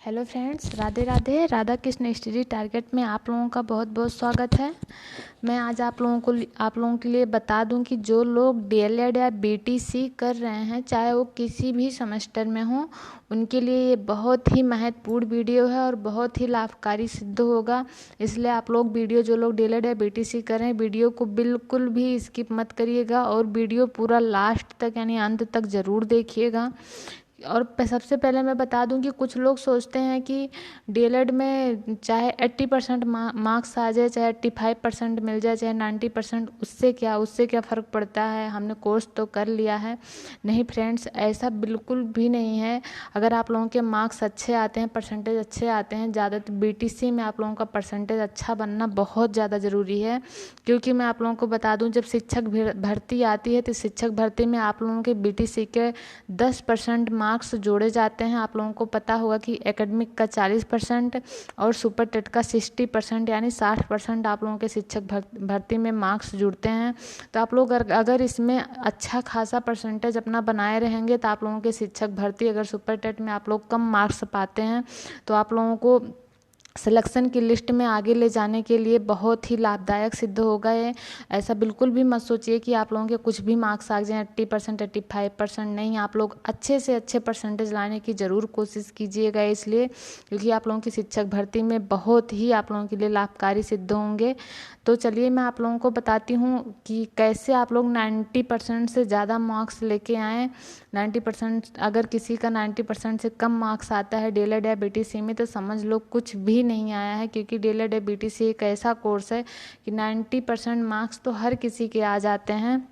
Hello friends, Radhe Radhe. Radha Krishna study target में आप लोगों का बहुत बहुत स्वागत है। मैं आज आप लोगों के लिए बता दूं कि जो लोग डीएलएड या बीटीसी कर रहे हैं, चाहे वो किसी भी सेमेस्टर में हो, उनके लिए ये बहुत ही महत्वपूर्ण वीडियो है और बहुत ही लाभकारी सिद्ध होगा। इसलिए आप लोग जो लोग डीएलएड या बीटीसी कर रहे हैं, वीडियो को बिल्कुल भी स्किप मत करिएगा और वीडियो पूरा लास्ट तक यानी अंत तक ज़रूर देखिएगा। और सबसे पहले मैं बता दूं कि कुछ लोग सोचते हैं कि डीएलएड में चाहे 80% मार्क्स आ जाए, चाहे 85% मिल जाए, चाहे 90%, उससे क्या फ़र्क पड़ता है, हमने कोर्स तो कर लिया है। नहीं फ्रेंड्स, ऐसा बिल्कुल भी नहीं है। अगर आप लोगों के मार्क्स अच्छे आते हैं, परसेंटेज अच्छे आते हैं, ज़्यादातर बीटीसी में आप लोगों का परसेंटेज अच्छा बनना बहुत ज़्यादा ज़रूरी है। क्योंकि मैं आप लोगों को बता दूं, जब शिक्षक भर्ती आती है तो शिक्षक भर्ती में आप लोगों के बीटीसी के 10% मार्क्स जोड़े जाते हैं। आप लोगों को पता होगा कि एकेडमिक का 40% और सुपर टेट का 60% यानी 60% आप लोगों के शिक्षक भर्ती में मार्क्स जुड़ते हैं। तो आप लोग अगर इसमें अच्छा खासा परसेंटेज अपना बनाए रहेंगे तो आप लोगों के शिक्षक भर्ती, अगर सुपर टेट में आप लोग कम मार्क्स पाते हैं तो आप लोगों को सिलेक्शन की लिस्ट में आगे ले जाने के लिए बहुत ही लाभदायक सिद्ध होगा ये। ऐसा बिल्कुल भी मत सोचिए कि आप लोगों के कुछ भी मार्क्स आ जाएं, 80% 85%। नहीं, आप लोग अच्छे से अच्छे परसेंटेज लाने की ज़रूर कोशिश कीजिएगा, इसलिए क्योंकि आप लोगों की शिक्षक भर्ती में बहुत ही आप लोगों के लिए लाभकारी सिद्ध होंगे। तो चलिए मैं आप लोगों को बताती हूँ कि कैसे आप लोग 90% से ज़्यादा मार्क्स लेके आएँ। 90%, अगर किसी का 90% से कम मार्क्स आता है डीएलएड या बीटीसी में, तो समझ लो कुछ भी नहीं आया है। क्योंकि डीएलएड या बीटीसी एक ऐसा कोर्स है कि 90% मार्क्स तो हर किसी के आ जाते हैं।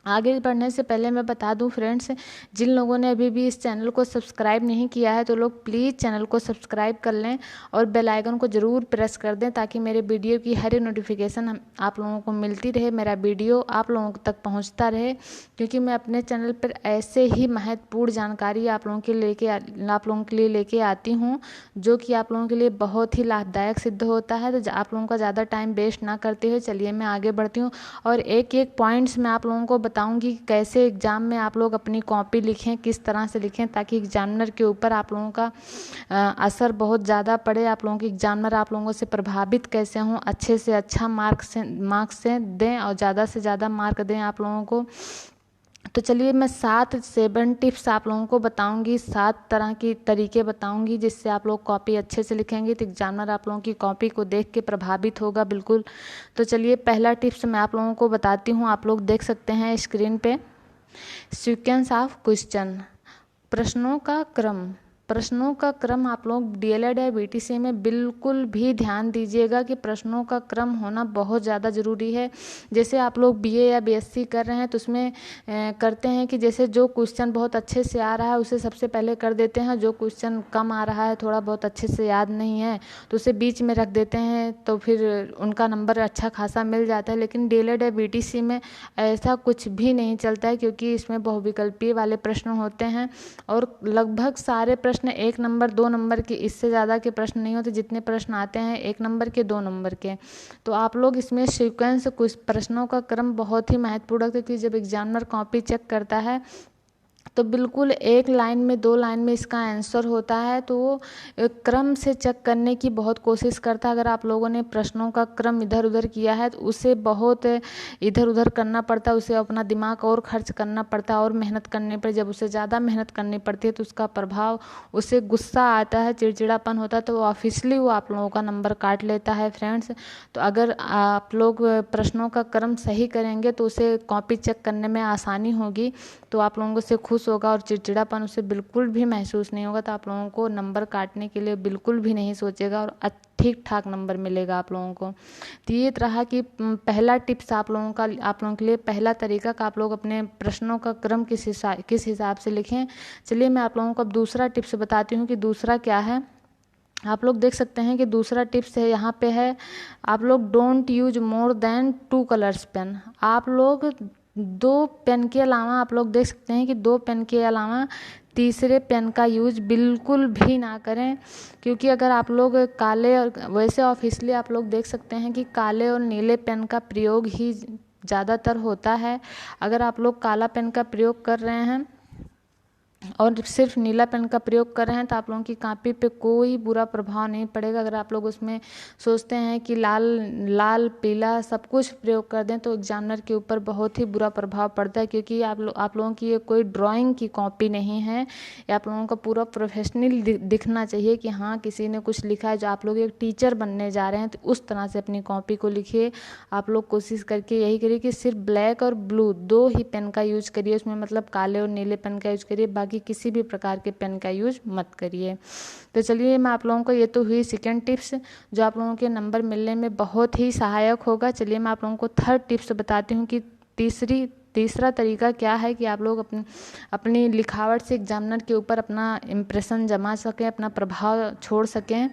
आगे बढ़ने से पहले मैं बता दूं फ्रेंड्स, जिन लोगों ने अभी भी इस चैनल को सब्सक्राइब नहीं किया है तो लोग प्लीज़ चैनल को सब्सक्राइब कर लें और बेल आइकन को ज़रूर प्रेस कर दें, ताकि मेरे वीडियो की हर एक नोटिफिकेशन आप लोगों को मिलती रहे, मेरा वीडियो आप लोगों तक पहुंचता रहे। क्योंकि मैं अपने चैनल पर ऐसे ही महत्वपूर्ण जानकारी आप लोगों के लिए लेके आती हूँ, जो कि आप लोगों के लिए बहुत ही लाभदायक सिद्ध होता है। तो आप लोगों का ज़्यादा टाइम वेस्ट ना करते हुए चलिए मैं आगे बढ़ती हूँ और एक एक पॉइंट्स मैं आप लोगों को बताऊंगी कि कैसे एग्ज़ाम में आप लोग अपनी कॉपी लिखें, किस तरह से लिखें, ताकि एग्जामिनर के ऊपर आप लोगों का असर बहुत ज़्यादा पड़े। आप लोगों के एग्जामिनर आप लोगों से प्रभावित कैसे हों, अच्छे से अच्छा मार्क्स से दें और ज़्यादा से ज़्यादा मार्क दें आप लोगों को। तो चलिए मैं 7 टिप्स आप लोगों को बताऊंगी, 7 तरह की तरीके बताऊंगी जिससे आप लोग कॉपी अच्छे से लिखेंगे तो एग्जामिनर आप लोगों की कॉपी को देख के प्रभावित होगा बिल्कुल। तो चलिए पहला टिप्स मैं आप लोगों को बताती हूँ। आप लोग देख सकते हैं स्क्रीन पे, सीक्वेंस ऑफ क्वेश्चन, प्रश्नों का क्रम आप लोग डीएलएड या बीटीसी में बिल्कुल भी ध्यान दीजिएगा कि प्रश्नों का क्रम होना बहुत ज़्यादा ज़रूरी है। जैसे आप लोग बीए या बीएससी कर रहे हैं तो उसमें करते हैं कि जैसे जो क्वेश्चन बहुत अच्छे से आ रहा है उसे सबसे पहले कर देते हैं, जो क्वेश्चन कम आ रहा है, थोड़ा बहुत अच्छे से याद नहीं है, तो उसे बीच में रख देते हैं, तो फिर उनका नंबर अच्छा खासा मिल जाता है। लेकिन डीएलएड या बीटीसी में ऐसा कुछ भी नहीं चलता है, क्योंकि इसमें बहुविकल्पीय वाले प्रश्न होते हैं और लगभग सारे प्रश्न 1 नंबर 2 नंबर के, इससे ज़्यादा के प्रश्न नहीं होते। जितने प्रश्न आते हैं 1 नंबर के, 2 नंबर के। तो आप लोग इसमें सीक्वेंस, कुछ प्रश्नों का क्रम बहुत ही महत्वपूर्ण है, क्योंकि जब एग्जामिनर कॉपी चेक करता है तो बिल्कुल 1 लाइन में 2 लाइन में इसका आंसर होता है, तो वो क्रम से चेक करने की बहुत कोशिश करता है। अगर आप लोगों ने प्रश्नों का क्रम इधर उधर किया है तो उसे बहुत इधर उधर करना पड़ता है, उसे अपना दिमाग और खर्च करना पड़ता है और मेहनत करने पर जब उसे ज़्यादा मेहनत करनी पड़ती है तो उसका प्रभाव, उसे गुस्सा आता है, चिड़चिड़ापन होता है, तो वो ऑफिशियली वो आप लोगों का नंबर काट लेता है फ्रेंड्स। तो अगर आप लोग प्रश्नों का क्रम सही करेंगे तो उसे कॉपी चेक करने में आसानी होगी, तो आप लोगों से खुश होगा और चिड़चिड़ापन उसे बिल्कुल भी महसूस नहीं होगा। तो आप लोगों को नंबर काटने के लिए बिल्कुल भी नहीं सोचेगा और ठीक ठाक नंबर मिलेगा आप लोगों को। तो ये तरह की पहला टिप्स आप लोगों के लिए पहला तरीका का आप लोग अपने प्रश्नों का क्रम किस हिसाब से लिखें। चलिए मैं आप लोगों को अब दूसरा टिप्स बताती हूँ कि दूसरा क्या है। आप लोग देख सकते हैं कि दूसरा टिप्स है, यहाँ पे है, आप लोग don't use more than 2 colours pen. आप लोग 2 पेन के अलावा, आप लोग देख सकते हैं कि 2 पेन के अलावा तीसरे पेन का यूज बिल्कुल भी ना करें। क्योंकि अगर आप लोग काले, और वैसे ऑफिशियली आप लोग देख सकते हैं कि काले और नीले पेन का प्रयोग ही ज़्यादातर होता है। अगर आप लोग काला पेन का प्रयोग कर रहे हैं और सिर्फ नीला पेन का प्रयोग कर रहे हैं तो आप लोगों की कॉपी पे कोई बुरा प्रभाव नहीं पड़ेगा। अगर आप लोग उसमें सोचते हैं कि लाल लाल पीला सब कुछ प्रयोग कर दें तो एग्जामिनर के ऊपर बहुत ही बुरा प्रभाव पड़ता है, क्योंकि आप लोगों की ये कोई ड्राइंग की कॉपी नहीं है। ये आप लोगों का पूरा प्रोफेशनल दिखना चाहिए कि हाँ किसी ने कुछ लिखा है। जो आप लोग एक टीचर बनने जा रहे हैं तो उस तरह से अपनी कॉपी को लिखिए। आप लोग कोशिश करके यही करिए कि सिर्फ ब्लैक और ब्लू दो ही पेन का यूज करिए, उसमें मतलब काले और नीले पेन का यूज करिए, बाकी किसी भी प्रकार के पेन का यूज मत करिए। तो चलिए मैं आप लोगों को, ये तो हुई सेकंड टिप्स जो आप लोगों के नंबर मिलने में बहुत ही सहायक होगा। चलिए मैं आप लोगों को थर्ड टिप्स बताती हूँ कि तीसरा तरीका क्या है कि आप लोग अपनी लिखावट से एग्जामिनर के ऊपर अपना इम्प्रेशन जमा सकें, अपना प्रभाव छोड़ सकें।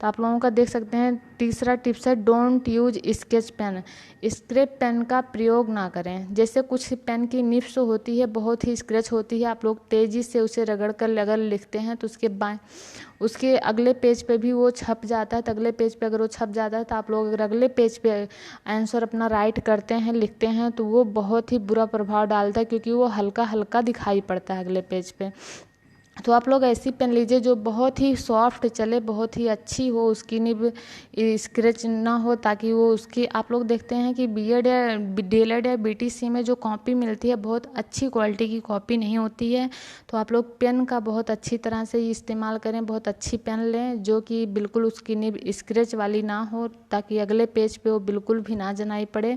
तो आप लोगों का देख सकते हैं तीसरा टिप्स है don't use sketch pen. Scrap pen का प्रयोग ना करें। जैसे कुछ पेन की निब्स होती है बहुत ही स्क्रैच होती है, आप लोग तेज़ी से उसे रगड़ कर अगर लिखते हैं तो उसके अगले पेज पे भी वो छप जाता है। तो अगले पेज पे अगर वो छप जाता है तो आप लोग अगर अगले पेज पे आंसर अपना राइट करते हैं, लिखते हैं, तो वो बहुत ही बुरा प्रभाव डालता है, क्योंकि वो हल्का हल्का दिखाई पड़ता है अगले पेज पे। तो आप लोग ऐसी पेन लीजिए जो बहुत ही सॉफ्ट चले, बहुत ही अच्छी हो, उसकी निब स्क्रैच ना हो, ताकि वो उसकी आप लोग देखते हैं कि बीएड या डीएलएड या बीटीसी में जो कॉपी मिलती है बहुत अच्छी क्वालिटी की कॉपी नहीं होती है। तो आप लोग पेन का बहुत अच्छी तरह से इस्तेमाल करें, बहुत अच्छी पेन लें जो कि बिल्कुल उसकी निब स्क्रैच वाली ना हो, ताकि अगले पेज पे वो बिल्कुल भी ना जनाई पड़े।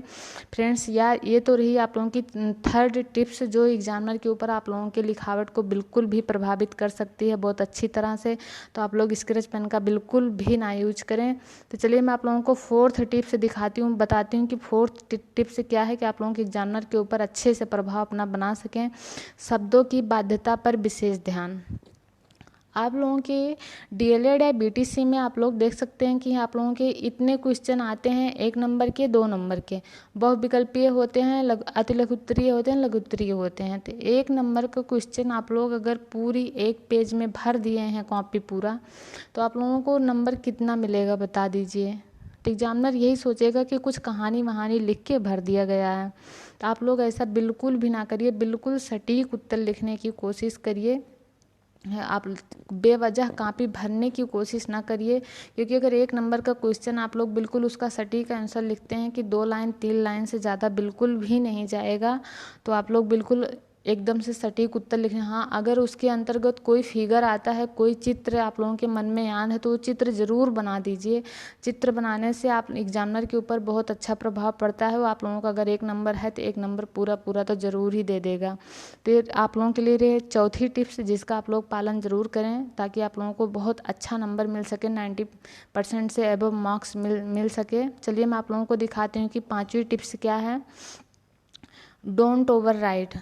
फ्रेंड्स यार ये तो रही आप लोगों की थर्ड टिप्स जो एग्जामिनर के ऊपर आप लोगों के लिखावट को बिल्कुल भी प्रभावित कर सकती है बहुत अच्छी तरह से। तो आप लोग स्केच पेन का बिल्कुल भी ना यूज करें। तो चलिए मैं आप लोगों को फोर्थ टिप्स बताती हूँ कि फोर्थ टिप्स क्या है कि आप लोगों के एग्जामिनर के ऊपर अच्छे से प्रभाव अपना बना सकें। शब्दों की बाध्यता पर विशेष ध्यान। आप लोगों के डीएलएड या बीटीसी में आप लोग देख सकते हैं कि आप लोगों के इतने क्वेश्चन आते हैं 1 नंबर के, 2 नंबर के, बहुविकल्पीय होते हैं, अति लघु उत्तरीय होते हैं, लघु उत्तरीय होते हैं। तो 1 नंबर का क्वेश्चन आप लोग अगर पूरी 1 पेज में भर दिए हैं कॉपी पूरा, तो आप लोगों को नंबर कितना मिलेगा बता दीजिए। तो एग्जामिनर यही सोचेगा कि कुछ कहानी वहानी लिख के भर दिया गया है। तो आप लोग ऐसा बिल्कुल भी ना करिए, बिल्कुल सटीक उत्तर लिखने की कोशिश करिए। आप बेवजह कॉपी भरने की कोशिश ना करिए, क्योंकि अगर 1 नंबर का क्वेश्चन आप लोग बिल्कुल उसका सटीक आंसर लिखते हैं कि 2 लाइन 3 लाइन से ज़्यादा बिल्कुल भी नहीं जाएगा, तो आप लोग बिल्कुल एकदम से सटीक उत्तर लिखें। हाँ अगर उसके अंतर्गत कोई फिगर आता है, कोई चित्र आप लोगों के मन में याद है तो वो चित्र ज़रूर बना दीजिए। चित्र बनाने से आप एग्जामिनर के ऊपर बहुत अच्छा प्रभाव पड़ता है। वो आप लोगों का अगर 1 नंबर है तो 1 नंबर पूरा तो ज़रूर ही दे देगा। तो आप लोगों के लिए ये चौथी टिप्स जिसका आप लोग पालन ज़रूर करें, ताकि आप लोगों को बहुत अच्छा नंबर मिल सके, 90% से एबव मार्क्स मिल सके। चलिए मैं आप लोगों को दिखाती हूँ कि 5वीं टिप्स क्या है। Don't over right.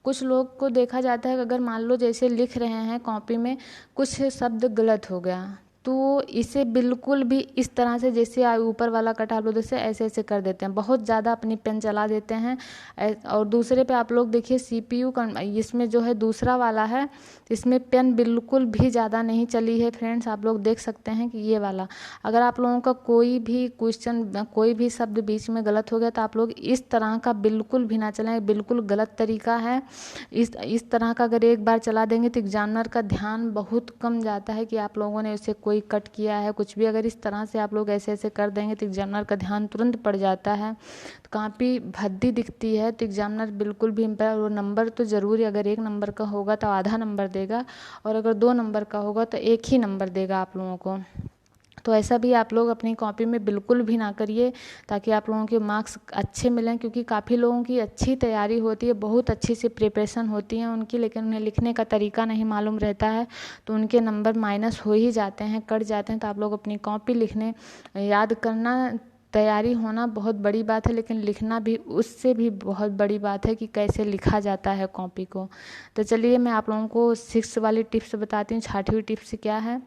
कुछ लोग को देखा जाता है कि अगर मान लो जैसे लिख रहे हैं कॉपी में कुछ शब्द गलत हो गया, तो इसे बिल्कुल भी इस तरह से जैसे ऊपर वाला कटा लो जैसे ऐसे ऐसे कर देते हैं, बहुत ज़्यादा अपनी पेन चला देते हैं। और दूसरे पे आप लोग देखिए सीपीयू इसमें जो है दूसरा वाला है, इसमें पेन बिल्कुल भी ज़्यादा नहीं चली है। फ्रेंड्स आप लोग देख सकते हैं कि ये वाला, अगर आप लोगों का कोई भी क्वेश्चन कोई भी शब्द बीच में गलत हो गया तो आप लोग इस तरह का बिल्कुल भी ना चलाएं, बिल्कुल गलत तरीका है। इस तरह का अगर एक बार चला देंगे तो एग्जामिनर का ध्यान बहुत कम जाता है कि आप लोगों ने उसे कोई कट किया है कुछ भी। अगर इस तरह से आप लोग ऐसे ऐसे कर देंगे तो एग्जामिनर का ध्यान तुरंत पड़ जाता है, तो कॉपी भद्दी दिखती है। तो एग्जामिनर बिल्कुल भी वो नंबर तो ज़रूर ही, अगर 1 नंबर का होगा तो आधा नंबर देगा, और अगर 2 नंबर का होगा तो 1 ही नंबर देगा आप लोगों को। तो ऐसा भी आप लोग अपनी कॉपी में बिल्कुल भी ना करिए, ताकि आप लोगों के मार्क्स अच्छे मिलें। क्योंकि काफ़ी लोगों की अच्छी तैयारी होती है, बहुत अच्छी सी प्रिपरेशन होती है उनकी, लेकिन उन्हें लिखने का तरीका नहीं मालूम रहता है, तो उनके नंबर माइनस हो ही जाते हैं, कट जाते हैं। तो आप लोग अपनी कॉपी लिखने याद करना, तैयारी होना बहुत बड़ी बात है, लेकिन लिखना भी उससे भी बहुत बड़ी बात है कि कैसे लिखा जाता है कॉपी को। तो चलिए मैं आप लोगों को 6 वाली टिप्स बताती हूँ। 6वीं टिप्स क्या है।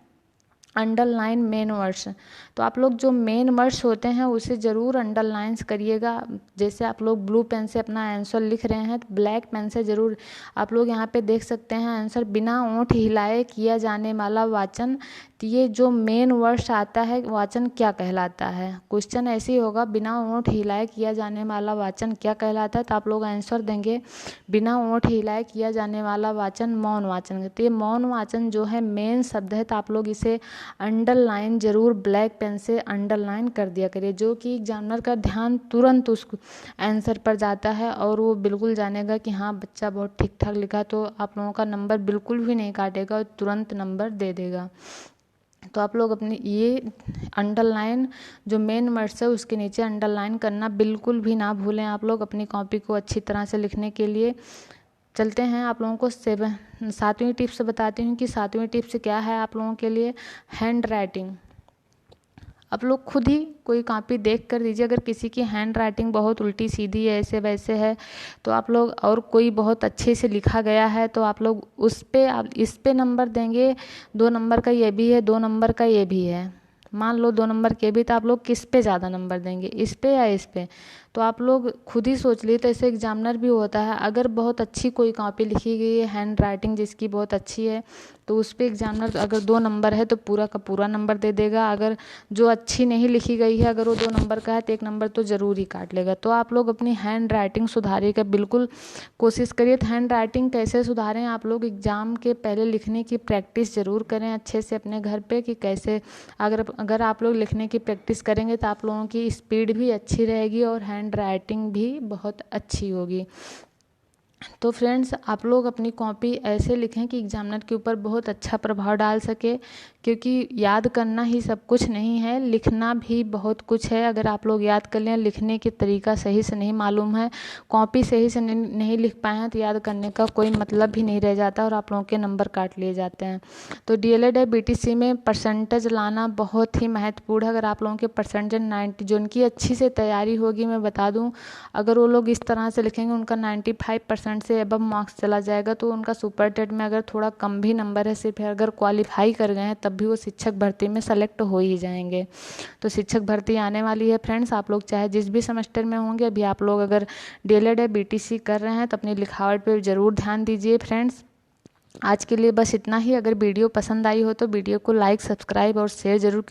Underline main words. तो आप लोग जो मेन वर्ड्स होते हैं उसे ज़रूर अंडरलाइंस करिएगा। जैसे आप लोग ब्लू पेन से अपना आंसर लिख रहे हैं तो ब्लैक पेन से ज़रूर आप लोग यहाँ पे देख सकते हैं आंसर बिना ओंठ हिलाए किया जाने वाला वाचन। तो ये जो मेन वर्ड्स आता है वाचन क्या कहलाता है, क्वेश्चन ऐसे ही होगा बिना ओंठ हिलाए किया जाने वाला वाचन क्या कहलाता है। तो आप लोग आंसर देंगे बिना ओंठ हिलाए किया जाने वाला वाचन मौन वाचन। तो ये मौन वाचन जो है मेन शब्द है, तो आप लोग इसे अंडरलाइन जरूर ब्लैक पेन से अंडरलाइन कर दिया करिए, जो कि एग्जामिनर का ध्यान तुरंत उस आंसर पर जाता है और वो बिल्कुल जानेगा कि हाँ बच्चा बहुत ठीक ठाक लिखा। तो आप लोगों का नंबर बिल्कुल भी नहीं काटेगा और तुरंत नंबर दे देगा। तो आप लोग अपनी ये अंडरलाइन जो मेन वर्ड्स है उसके नीचे अंडरलाइन करना बिल्कुल भी ना भूलें आप लोग अपनी कॉपी को अच्छी तरह से लिखने के लिए। चलते हैं आप लोगों को 7वीं टिप्स बताती हूँ कि 7वीं टिप्स क्या है आप लोगों के लिए। Hand writing. आप लोग खुद ही कोई कॉपी देख कर दीजिए, अगर किसी की हैंड राइटिंग बहुत उल्टी सीधी है ऐसे वैसे है तो आप लोग, और कोई बहुत अच्छे से लिखा गया है तो आप लोग उस पे आप इस पे नंबर देंगे 2 नंबर का ये भी है 2 नंबर का ये भी है, मान लो 2 नंबर के भी, तो आप लोग किस पे ज़्यादा नंबर देंगे, इस पे या इस पे। तो आप लोग खुद ही सोच लिए। तो ऐसे एग्जामिनर भी होता है, अगर बहुत अच्छी कोई कॉपी लिखी गई है हैंड राइटिंग जिसकी बहुत अच्छी है तो उस पर एग्जामिनर अगर 2 नंबर है तो पूरा का पूरा नंबर दे देगा। अगर जो अच्छी नहीं लिखी गई है अगर वो 2 नंबर का है तो 1 नंबर तो ज़रूर ही काट लेगा। तो आप लोग अपनी हैंड राइटिंग सुधारिएगा, बिल्कुल कोशिश करिए। तो हैंड राइटिंग कैसे सुधारें, आप लोग एग्ज़ाम के पहले लिखने की प्रैक्टिस ज़रूर करें अच्छे से अपने घर पे कि कैसे, अगर आप लोग लिखने की प्रैक्टिस करेंगे तो आप लोगों की स्पीड भी अच्छी रहेगी और हैंड राइटिंग भी बहुत अच्छी होगी। तो फ्रेंड्स आप लोग अपनी कॉपी ऐसे लिखें कि एग्जामिनर के ऊपर बहुत अच्छा प्रभाव डाल सके, क्योंकि याद करना ही सब कुछ नहीं है, लिखना भी बहुत कुछ है। अगर आप लोग याद कर लें, लिखने की तरीका सही से नहीं मालूम है, कॉपी सही से नहीं लिख पाए हैं तो याद करने का कोई मतलब भी नहीं रह जाता और आप लोगों के नंबर काट लिए जाते हैं। तो DLED या BTC में परसेंटेज लाना बहुत ही महत्वपूर्ण है। अगर आप लोगों के परसेंटेज 90, जो उनकी अच्छी से तैयारी होगी, मैं बता दूँ अगर वो लोग इस तरह से लिखेंगे उनका 95% से अबव मार्क्स चला जाएगा। तो उनका सुपर टेट में अगर थोड़ा कम भी नंबर है, सिर्फ अगर क्वालिफाई कर गए हैं तब भी वो शिक्षक भर्ती में सेलेक्ट हो ही जाएंगे। तो शिक्षक भर्ती आने वाली है फ्रेंड्स, आप लोग चाहे जिस भी सेमेस्टर में होंगे, अभी आप लोग अगर DLED या BTC कर रहे हैं तो अपनी लिखावट पे ज़रूर ध्यान दीजिए फ्रेंड्स। आज के लिए बस इतना ही। अगर वीडियो पसंद आई हो तो वीडियो को लाइक, सब्सक्राइब और शेयर जरूर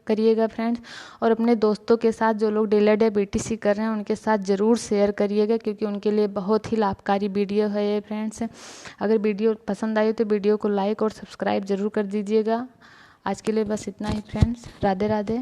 करिएगा फ्रेंड्स। और अपने दोस्तों के साथ जो लोग DLED या BTC कर रहे हैं उनके साथ ज़रूर शेयर करिएगा, क्योंकि उनके लिए बहुत ही लाभकारी वीडियो है ये फ्रेंड्स। अगर वीडियो पसंद आई हो तो वीडियो को लाइक और सब्सक्राइब जरूर कर दीजिएगा। आज के लिए बस इतना ही फ्रेंड्स, राधे राधे।